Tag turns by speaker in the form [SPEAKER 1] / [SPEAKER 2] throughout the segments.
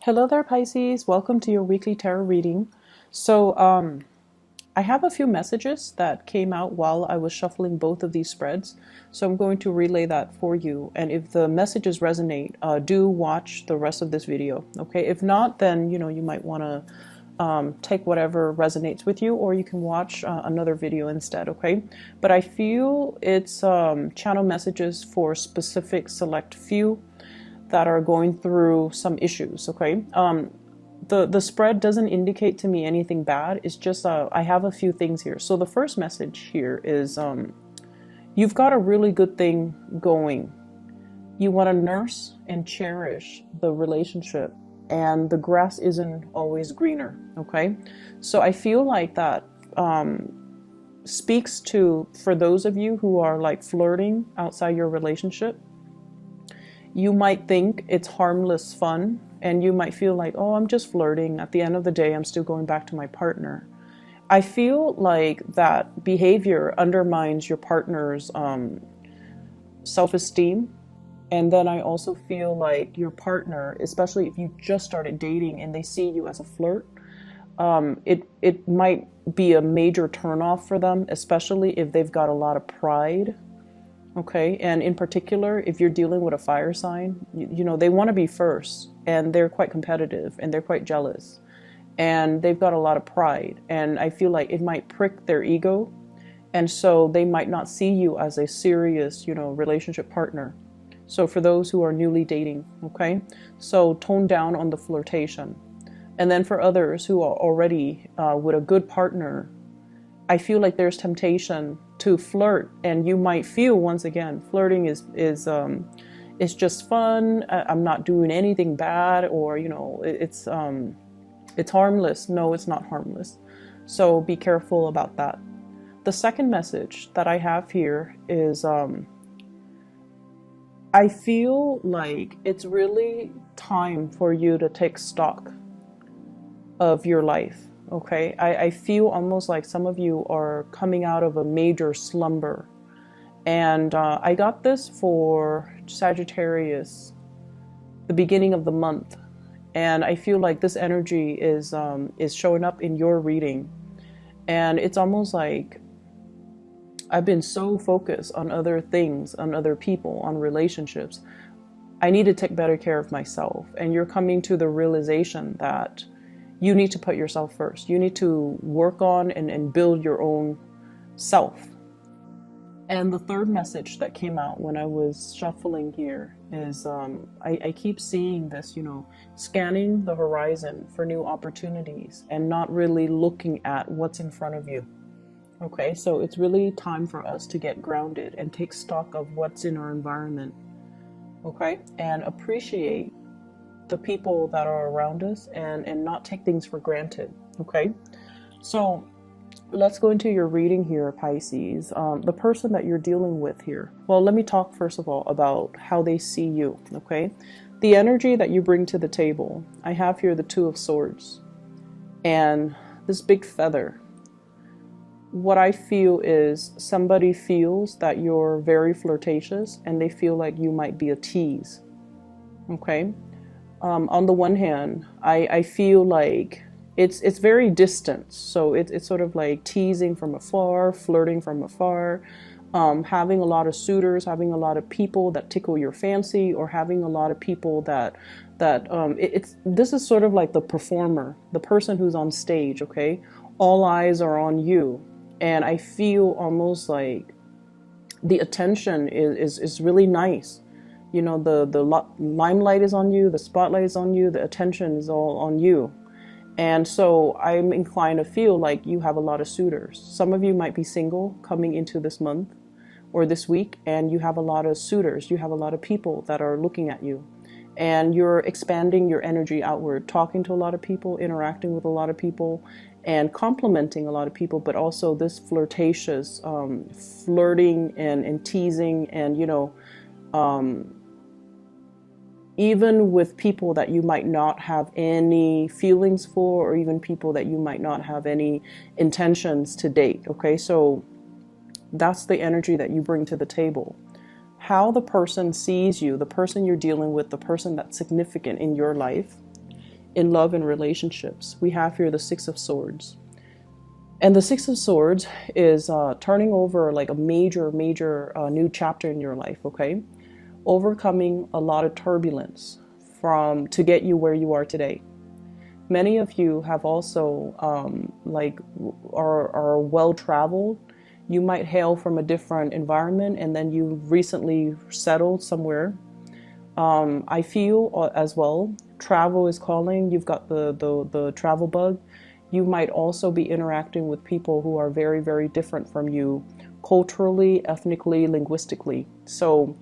[SPEAKER 1] Hello there, Pisces. Welcome to your weekly tarot reading. I have a few messages that came out while I was shuffling both of these spreads. So I'm going to relay that for you. And if the messages resonate, do watch the rest of this video. Okay. If not, then, you might want to take whatever resonates with you, or you can watch another video instead. Okay. But I feel it's channel messages for specific select few that are going through some issues. Okay. The spread doesn't indicate to me anything bad. It's just I have a few things here. So the first message here is you've got a really good thing going. You want to nurse and cherish the relationship, and the grass isn't always greener. Okay. So I feel like that speaks to, for those of you who are like flirting outside your relationship. You might think it's harmless fun, and you might feel like, oh, I'm just flirting. At the end of the day, I'm still going back to my partner. I feel like that behavior undermines your partner's self-esteem. And then I also feel like your partner, especially if you just started dating and they see you as a flirt, it might be a major turnoff for them, especially if they've got a lot of pride. Okay, and in particular, if you're dealing with a fire sign, you know, they want to be first, and they're quite competitive, and they're quite jealous, and they've got a lot of pride, and I feel like it might prick their ego, and so they might not see you as a serious, relationship partner. So for those who are newly dating, okay, so tone down on the flirtation. And then for others who are already with a good partner, I feel like there's temptation to flirt, and you might feel, once again, flirting is just fun. I'm not doing anything bad, or it's harmless. No, it's not harmless. So be careful about that. The second message that I have here is I feel like it's really time for you to take stock of your life. Okay, I feel almost like some of you are coming out of a major slumber. And I got this for Sagittarius, the beginning of the month. And I feel like this energy is showing up in your reading. And it's almost like I've been so focused on other things, on other people, on relationships. I need to take better care of myself. And you're coming to the realization that you need to put yourself first. You need to work on and build your own self. And the third message that came out when I was shuffling here is I keep seeing this, scanning the horizon for new opportunities and not really looking at what's in front of you. Okay, so it's really time for us to get grounded and take stock of what's in our environment. Okay, and appreciate the people that are around us and not take things for granted. Okay, so let's go into your reading here, Pisces. The person that you're dealing with here, well, let me talk first of all about how they see you. Okay, the energy that you bring to the table. I have here the Two of Swords and this big feather. What I feel is somebody feels that you're very flirtatious, and they feel like you might be a tease. Okay, on the one hand, I feel like it's very distant. So it's sort of like teasing from afar, flirting from afar, having a lot of suitors, having a lot of people that tickle your fancy, or having a lot of people that this is sort of like the performer, the person who's on stage. Okay, all eyes are on you, and I feel almost like the attention is really nice. The limelight is on you, the spotlight is on you, the attention is all on you. And so I'm inclined to feel like you have a lot of suitors. Some of you might be single coming into this month or this week, and you have a lot of suitors. You have a lot of people that are looking at you, and you're expanding your energy outward, talking to a lot of people, interacting with a lot of people, and complimenting a lot of people, but also this flirtatious flirting and teasing, and even with people that you might not have any feelings for, or even people that you might not have any intentions to date. Okay, so that's the energy that you bring to the table. How the person sees you, the person you're dealing with, the person that's significant in your life, in love and relationships, we have here the Six of Swords. And the Six of Swords is turning over like a major new chapter in your life, okay? Overcoming a lot of turbulence to get you where you are today. Many of you have also are well traveled. You might hail from a different environment, and then you recently settled somewhere. I feel as well, travel is calling. You've got the travel bug. You might also be interacting with people who are very different from you, culturally, ethnically, linguistically. So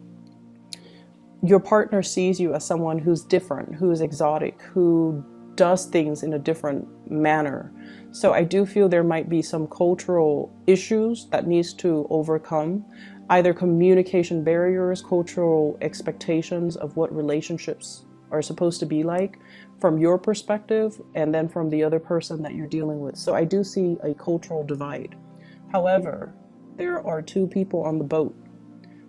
[SPEAKER 1] your partner sees you as someone who's different, who is exotic, who does things in a different manner. So I do feel there might be some cultural issues that needs to overcome, either communication barriers, cultural expectations of what relationships are supposed to be like from your perspective, and then from the other person that you're dealing with. So I do see a cultural divide. However, there are two people on the boat.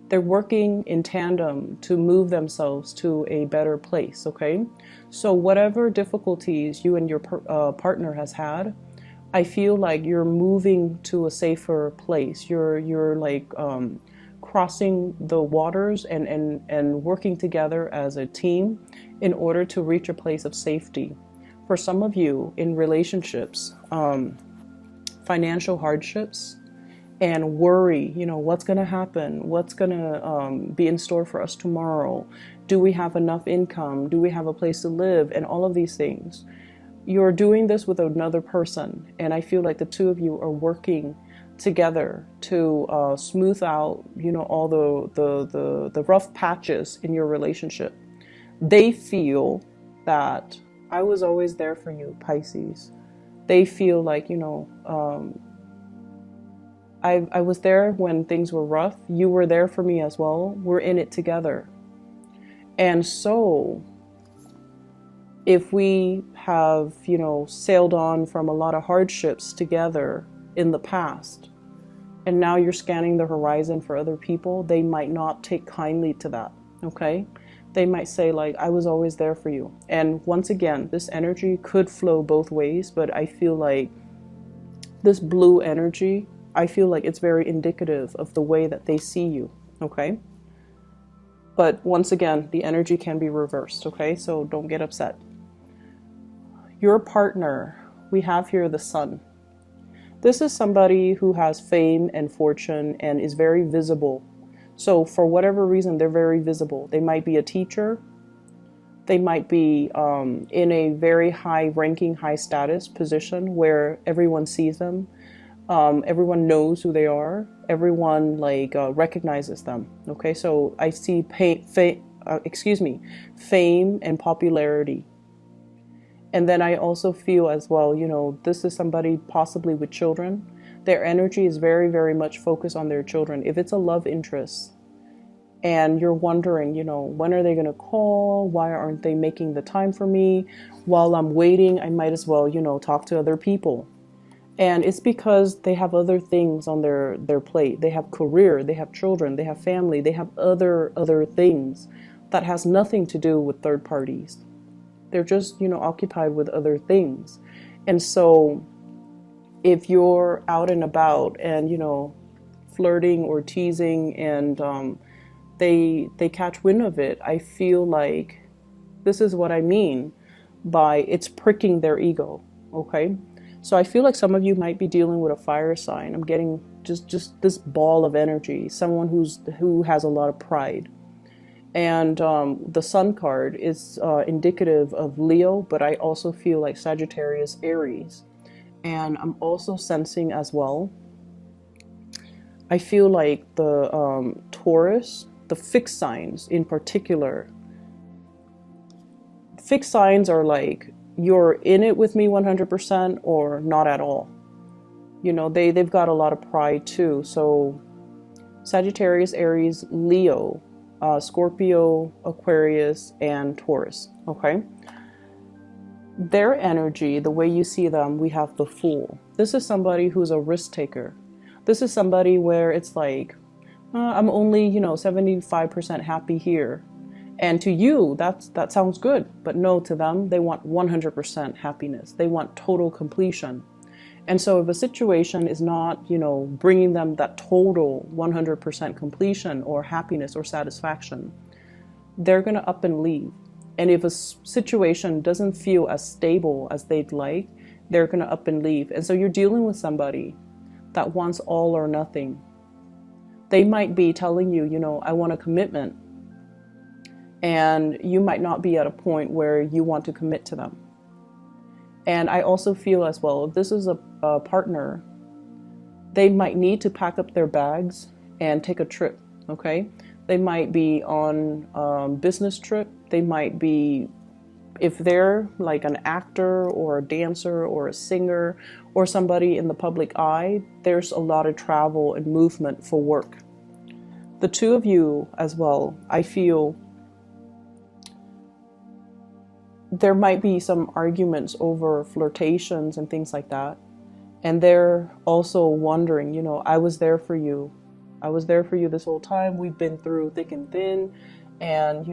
[SPEAKER 1] They're working in tandem to move themselves to a better place, okay? So whatever difficulties you and your partner has had, I feel like you're moving to a safer place. You're like crossing the waters and working together as a team in order to reach a place of safety. For some of you in relationships, financial hardships, and worry, what's going to happen? What's going to be in store for us tomorrow? Do we have enough income? Do we have a place to live? And all of these things. You're doing this with another person. And I feel like the two of you are working together to smooth out, all the rough patches in your relationship. They feel that I was always there for you, Pisces. They feel like, I was there when things were rough. You were there for me as well. We're in it together. And so if we have, sailed on from a lot of hardships together in the past, and now you're scanning the horizon for other people, they might not take kindly to that, okay? They might say like, I was always there for you. And once again, this energy could flow both ways, but I feel like this blue energy, I feel like it's very indicative of the way that they see you, okay? But once again, the energy can be reversed, okay? So don't get upset. Your partner, we have here the Sun. This is somebody who has fame and fortune and is very visible. So for whatever reason, they're very visible. They might be a teacher. They might be in a very high ranking, high status position where everyone sees them. Everyone knows who they are. Everyone recognizes them. Okay, so I see fame and popularity. And then I also feel as well, this is somebody possibly with children. Their energy is very much focused on their children. If it's a love interest and you're wondering, when are they going to call? Why aren't they making the time for me? While I'm waiting, I might as well, talk to other people. And it's because they have other things on their plate. They have career, they have children, they have family, they have other things that has nothing to do with third parties. They're just, occupied with other things. And so if you're out and about and, flirting or teasing and they catch wind of it, I feel like this is what I mean by it's pricking their ego, okay? So I feel like some of you might be dealing with a fire sign. I'm getting just this ball of energy, someone who has a lot of pride. And the Sun card is indicative of Leo, but I also feel like Sagittarius, Aries. And I'm also sensing as well, I feel like the Taurus, the fixed signs in particular. Fixed signs are like, you're in it with me 100% or not at all. They've got a lot of pride too. So Sagittarius, Aries, Leo, Scorpio, Aquarius, and Taurus, okay? Their energy, the way you see them, we have the Fool. This is somebody who's a risk taker. This is somebody where it's like, I'm only, 75% happy here. And to you, that sounds good. But no, to them, they want 100% happiness. They want total completion. And so if a situation is not, bringing them that total 100% completion or happiness or satisfaction, they're going to up and leave. And if a situation doesn't feel as stable as they'd like, they're going to up and leave. And so you're dealing with somebody that wants all or nothing. They might be telling you, I want a commitment. And you might not be at a point where you want to commit to them. And I also feel as well, if this is a partner, they might need to pack up their bags and take a trip, okay? They might be on a business trip. They might be, if they're like an actor or a dancer or a singer or somebody in the public eye, there's a lot of travel and movement for work. The two of you as well, I feel there might be some arguments over flirtations and things like that. And they're also wondering, I was there for you. I was there for you this whole time. We've been through thick and thin. And,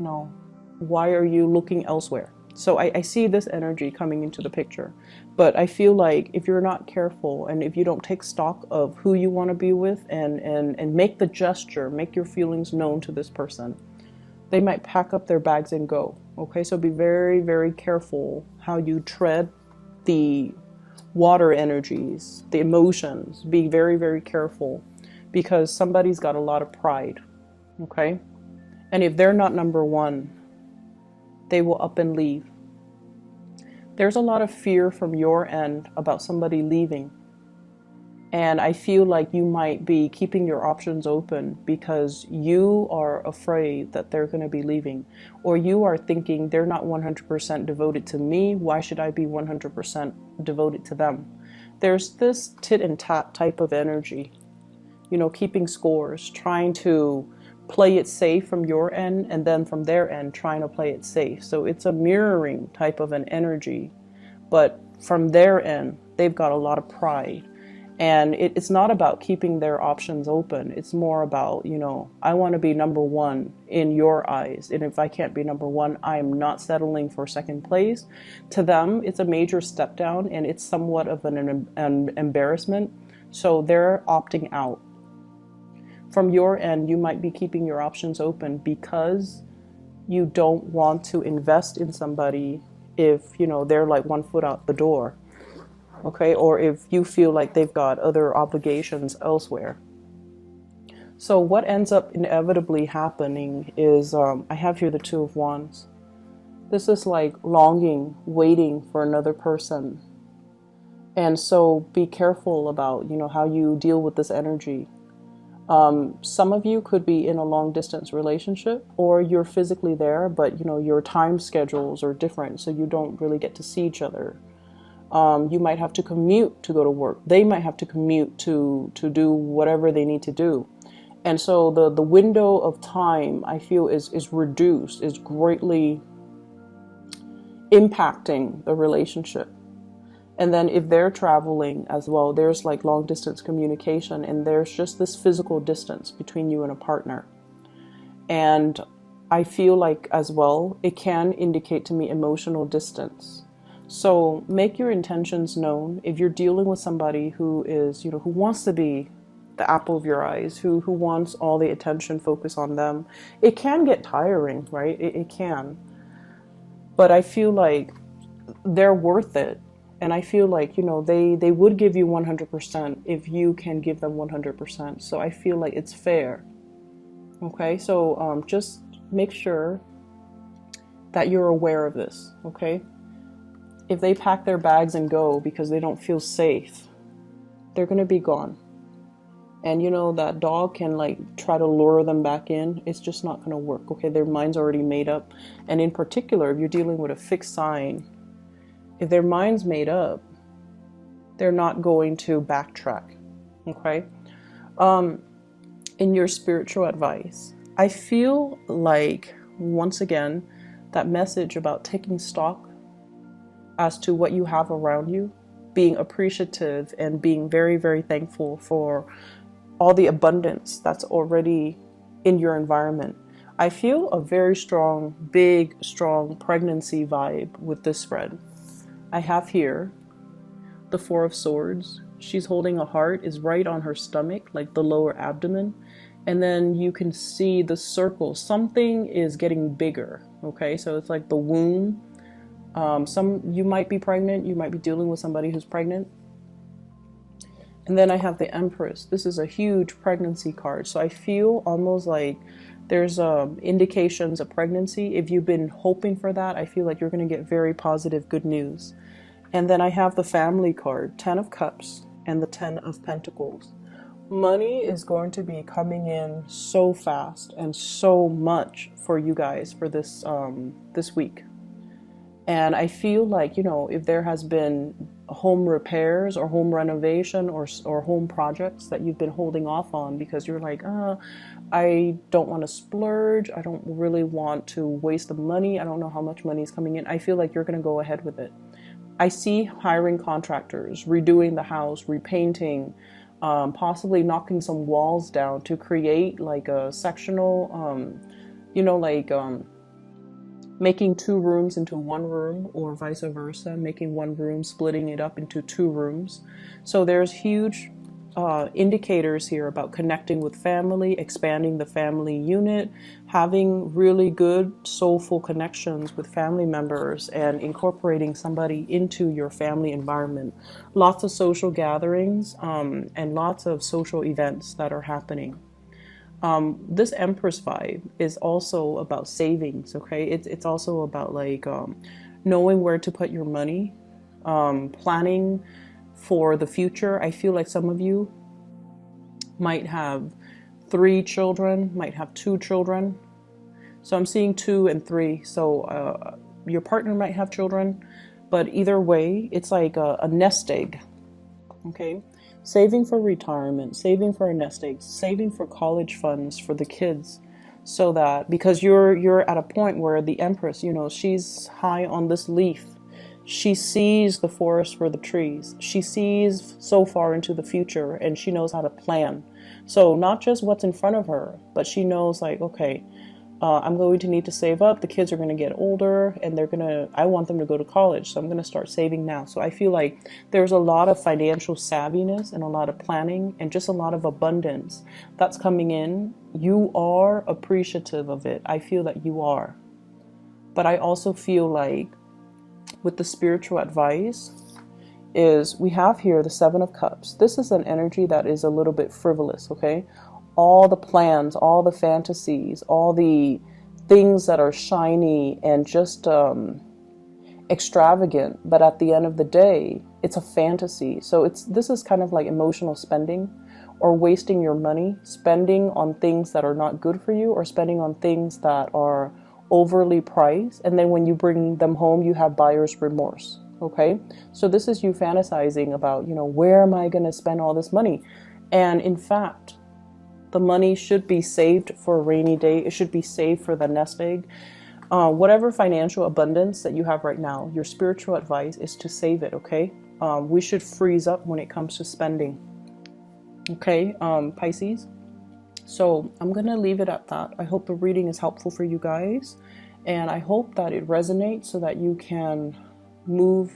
[SPEAKER 1] why are you looking elsewhere? So I see this energy coming into the picture. But I feel like if you're not careful and if you don't take stock of who you want to be with and make the gesture, make your feelings known to this person, they might pack up their bags and go. Okay, so be very, very careful how you tread the water energies, the emotions. Be very, very careful because somebody's got a lot of pride. Okay, and if they're not number one, they will up and leave. There's a lot of fear from your end about somebody leaving. And I feel like you might be keeping your options open because you are afraid that they're going to be leaving. Or you are thinking they're not 100% devoted to me. Why should I be 100% devoted to them? There's this tit and tat type of energy. Keeping scores, trying to play it safe from your end and then from their end trying to play it safe. So it's a mirroring type of an energy. But from their end, they've got a lot of pride. And it's not about keeping their options open. It's more about, I want to be number one in your eyes. And if I can't be number one, I am not settling for second place. To them, it's a major step down and it's somewhat of an embarrassment. So they're opting out. From your end, you might be keeping your options open because you don't want to invest in somebody if, they're like 1 foot out the door. Okay, or if you feel like they've got other obligations elsewhere. So what ends up inevitably happening is, I have here the Two of Wands. This is like longing, waiting for another person. And so be careful about, how you deal with this energy. Some of you could be in a long distance relationship or you're physically there, but, your time schedules are different, so you don't really get to see each other. You might have to commute to go to work. They might have to commute to do whatever they need to do. And so the window of time, I feel, is reduced, is greatly impacting the relationship. And then if they're traveling as well, there's like long distance communication and there's just this physical distance between you and a partner. And I feel like as well, it can indicate to me emotional distance. So make your intentions known. If you're dealing with somebody who is, who wants to be the apple of your eyes, who wants all the attention focused on them, it can get tiring, right? It can. But I feel like they're worth it. And I feel like, they would give you 100% if you can give them 100%. So I feel like it's fair. Okay, so just make sure that you're aware of this, okay? If they pack their bags and go because they don't feel safe, they're going to be gone. And that dog can try to lure them back in. It's just not going to work. Okay, their mind's already made up. And in particular, if you're dealing with a fixed sign, if their mind's made up, they're not going to backtrack. Okay. In your spiritual advice, I feel like, once again, that message about taking stock as to what you have around you, being appreciative and being very, very thankful for all the abundance that's already in your environment. I feel a very strong, big, strong pregnancy vibe with this spread. I have here the Four of Swords. She's holding a heart, is right on her stomach, like the lower abdomen. And then you can see the circle. Something is getting bigger, okay? So it's like the womb. You might be pregnant. You might be dealing with somebody who's pregnant. And then I have the Empress. This is a huge pregnancy card. So I feel almost like there's indications of pregnancy. If you've been hoping for that, I feel like you're going to get very positive, good news. And then I have the Family card, 10 of Cups and the 10 of Pentacles. Money is going to be coming in so fast and so much for you guys for this this week. And I feel like, you know, if there has been home repairs or home renovation or home projects that you've been holding off on because you're like, I don't want to splurge. I don't really want to waste the money. I don't know how much money is coming in. I feel like you're going to go ahead with it. I see hiring contractors, redoing the house, repainting, possibly knocking some walls down to create like a sectional, making 2 rooms into 1 room or vice versa, making 1 room, splitting it up into 2 rooms. So there's huge indicators here about connecting with family, expanding the family unit, having really good soulful connections with family members and incorporating somebody into your family environment. Lots of social gatherings and lots of social events that are happening. This Empress vibe is also about savings, okay? It's also about like knowing where to put your money, planning for the future. I feel like some of you might have 3 children, might have 2 children. So I'm seeing 2 and 3. So your partner might have children, but either way, it's like a nest egg, okay? Saving for retirement, saving for a nest egg, saving for college funds for the kids. So that, because you're at a point where the Empress, you know, she's high on this leaf. She sees the forest for the trees. She sees so far into the future and she knows how to plan. So not just what's in front of her, but she knows like, okay, I'm going to need to save up. The kids are going to get older and I want them to go to college. So I'm going to start saving now. So I feel like there's a lot of financial savviness and a lot of planning and just a lot of abundance that's coming in. You are appreciative of it. I feel that you are. But I also feel like with the spiritual advice is we have here the 7 of Cups. This is an energy that is a little bit frivolous, okay? All the plans, all the fantasies, all the things that are shiny and just extravagant, but at the end of the day, it's a fantasy. So this is kind of like emotional spending or wasting your money, spending on things that are not good for you or spending on things that are overly priced, and then when you bring them home you have buyer's remorse. Okay, so this is you fantasizing about, you know, where am I going to spend all this money? And in fact, the money should be saved for a rainy day. It should be saved for the nest egg. Whatever financial abundance that you have right now, your spiritual advice is to save it. Okay, we should freeze up when it comes to spending. Okay, Pisces. So I'm going to leave it at that. I hope the reading is helpful for you guys. And I hope that it resonates so that you can move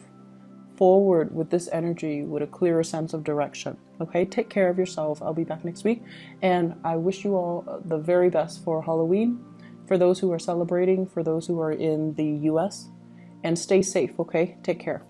[SPEAKER 1] forward with this energy with a clearer sense of direction. Okay, take care of yourself. I'll be back next week. And I wish you all the very best for Halloween, for those who are celebrating, for those who are in the US. And stay safe, okay? Take care.